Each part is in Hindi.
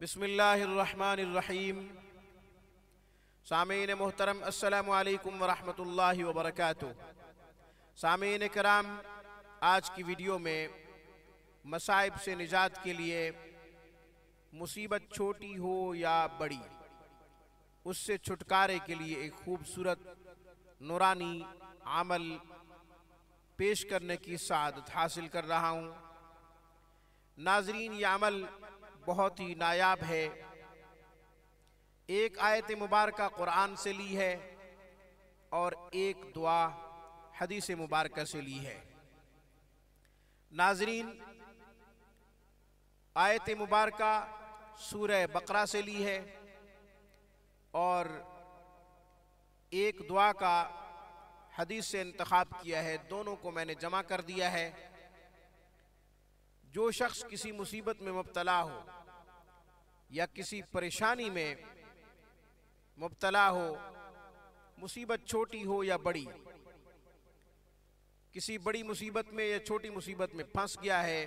बिस्मिल्लाहिर्रहमानिर्रहीम। सामीन मोहतरम, अस्सलामु अलैकुम वरहमतुल्लाहि वबरकातुह। सामीन कराम, आज की वीडियो में मसाइब से निजात के लिए मुसीबत छोटी हो या बड़ी, उससे छुटकारे के लिए एक खूबसूरत नूरानी अमल पेश करने की सआदत हासिल कर रहा हूँ। नाजरीन, यह अमल बहुत ही नायाब है। एक आयत मुबारका कुरान से ली है और एक दुआ हदीस मुबारका से ली है। नाजरीन, आयत मुबारका सूरह बकरा से ली है और एक दुआ का हदीस से इंतखाब किया है। दोनों को मैंने जमा कर दिया है। जो शख्स किसी मुसीबत में मुब्तला हो या किसी परेशानी में मुब्तला हो, मुसीबत छोटी हो या बड़ी, किसी बड़ी मुसीबत में या छोटी मुसीबत में फंस गया है,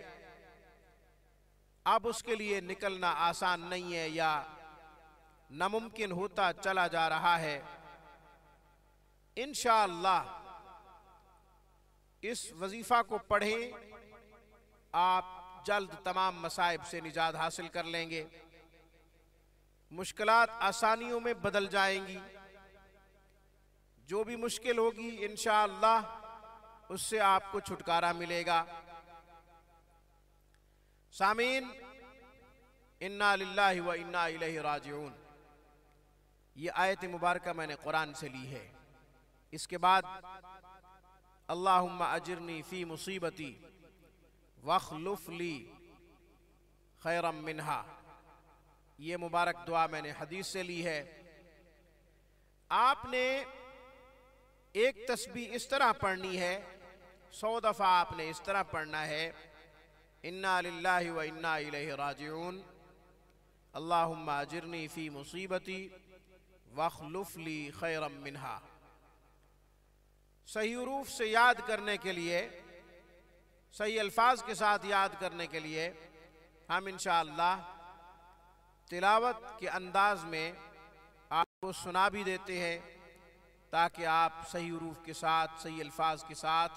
अब उसके लिए निकलना आसान नहीं है या नामुमकिन होता चला जा रहा है। इंशाअल्लाह इस वजीफा को पढ़ें, आप जल्द तमाम मसाइब से निजात हासिल कर लेंगे। मुश्किलात आसानियों में बदल जाएंगी। जो भी मुश्किल होगी इंशाअल्लाह उससे आपको छुटकारा मिलेगा। सामीन, इन्ना लिल्लाहि व इन्ना इलैहि राजिऊन, ये आयत मुबारका मैंने कुरान से ली है। इसके बाद अल्लाहुम्मा अजिरनी फी मुसीबती वख्लुफ ली खैरम मिन्हा, ये मुबारक दुआ मैंने हदीस से ली है। आपने एक तस्बीह इस तरह पढ़नी है, 100 दफा आपने इस तरह पढ़ना है, इन्ना लिल्लाहि व इन्ना इलैहि राजिऊन, अल्लाहुम्मा अजिरनी फी मुसीबती वख्लुफ ली खैरम मिन्हा। सही रूफ से याद करने के लिए, सही अल्फाज के साथ याद करने के लिए हम इंशाअल्लाह तिलावत के अंदाज में आपको सुना भी देते हैं, ताकि आप सही रूफ के साथ, सही अल्फाज के साथ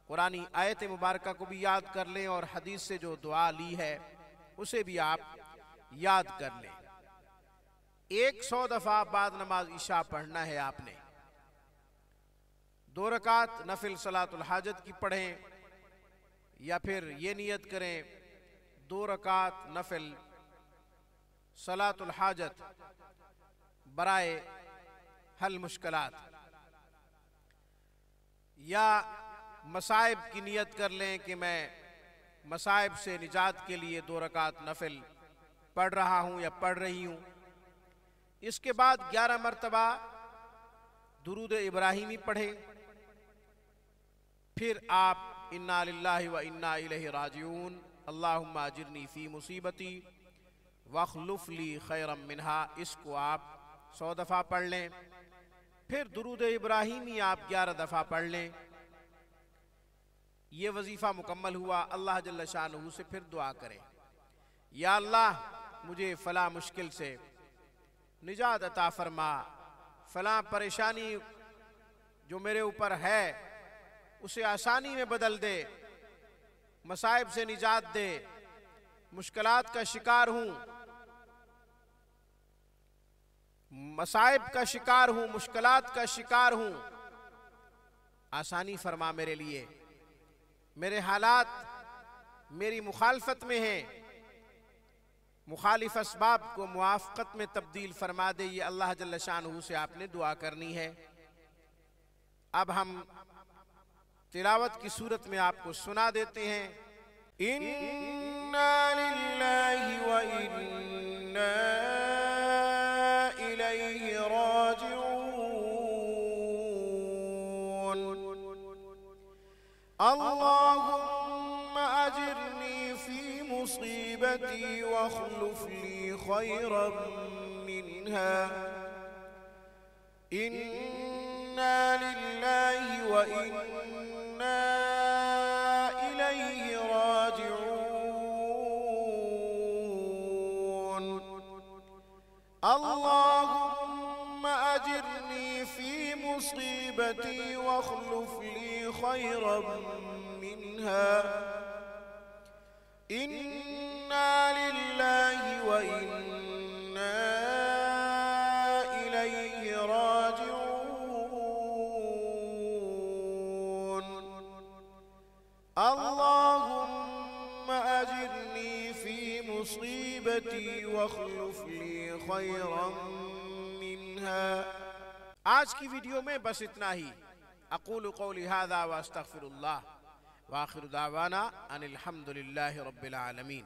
कुरानी आयत मुबारका को भी याद कर लें और हदीस से जो दुआ ली है उसे भी आप याद कर लें। 100 दफा बाद नमाज इशा पढ़ना है आपने। 2 रकात नफिल सलातुल हाजत की पढ़ें या फिर ये नियत करें 2 रकात नफिल सलातुल हाजत बराए हल मुश्किलात, या मसाइब की नियत कर लें कि मैं मसाइब से निजात के लिए 2 रकात नफिल पढ़ रहा हूं या पढ़ रही हूं। इसके बाद 11 मरतबा दुरूद इब्राहिमी पढ़ें। फिर आप इन्ना लिल्लाहि व इन्ना इलैहि राजिऊन, अल्लाहुम्मा अजिरनी फी मुसीबती वख्लुफ ली खैरम मिन्हा, इसको आप 100 दफा पढ़ लें। फिर दुरूद इब्राहिमी आप 11 दफा पढ़ लें। ये वजीफा मुकम्मल हुआ। अल्लाह जल्ल शानुहु से फिर दुआ करें, या अल्लाह मुझे फला मुश्किल से निजात अता फरमा, फला परेशानी जो मेरे ऊपर है उसे आसानी में बदल दे, मसाइब से निजात दे, मुश्किलात का शिकार हूं, मसाइब का शिकार हूं, मुश्किलात का शिकार हूं, आसानी फरमा मेरे लिए। मेरे हालात मेरी मुखालफत में हैं, मुखालिफ असबाब को मुआफ़क़त में तब्दील फरमा दे। ये अल्लाह जल्ल शानुहु से आपने दुआ करनी है। अब हम तिलावत की सूरत में आपको सुना देते हैं। इन्ना लिल्लाहि व इन्ना इलैहि राजिऊन, अल्लाहुम्मा अजिरनी फी मुसीबती वख्लुफ ली खैरम मिन्हा, इन्ना लिल्लाहि व इन्ना इलैहि राजिऊन। अल्लाहुम्मा अजिरनी फी मुसीबती वख्लुफ ली खैरन मिन्हा इन्ना लिल्लाहि व इन्ना इलैहि राजिऊन। अल्लाहुम्मा अजिरनी फी मुसीबती वख्लुफ ली खैरन मिन्हा। आज की वीडियो में बस इतना ही। अक़ूलु क़ौली हाज़ा व अस्तग़फ़िरुल्लाह व आख़िरु दावाना अनिल हम्दुलिल्लाहि रब्बिल आलमीन।